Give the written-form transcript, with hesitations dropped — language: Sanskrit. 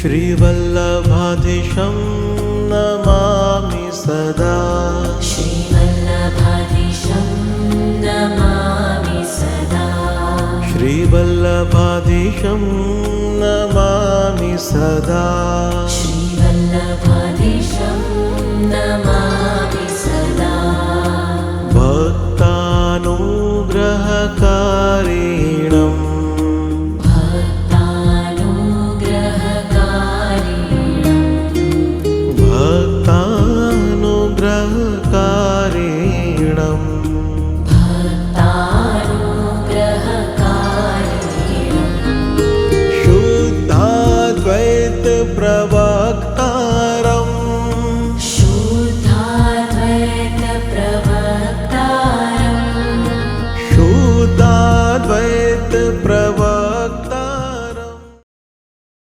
श्रीवल्लभाधीशं नमामि सदा। श्रीवल्लभाधीशं नमामि सदा। श्रीवल्लभाधीशं नमामि सदा। श्रीवल्लभाधीशं नमामि सदा। भक्तानुग्रहकारिणं शुद्धाद्वैत प्रभा